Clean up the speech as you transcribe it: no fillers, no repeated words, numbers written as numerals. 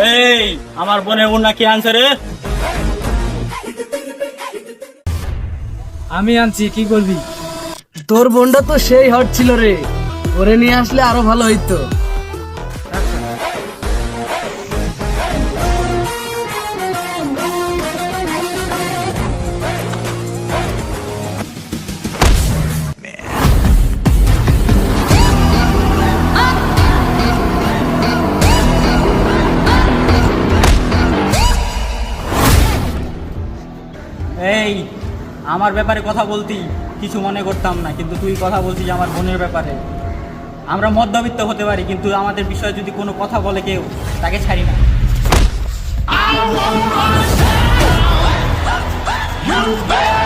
এই আমার বোনের ওনা কি আনছে রে? আমি আনছি, কি করবি? তোর বোনটা তো সেই হট ছিল রে, ওরে নিয়ে আসলে আরো ভালো হইতো। এই আমার ব্যাপারে কথা বলতি কিছু মনে করতাম না, কিন্তু তুই কথা বলছিস আমার বোনের ব্যাপারে। আমরা মধ্যবিত্ত হতে পারি, কিন্তু আমাদের বিষয়ে যদি কোনো কথা বলে কেউ, তাকে ছাড়ি না। You better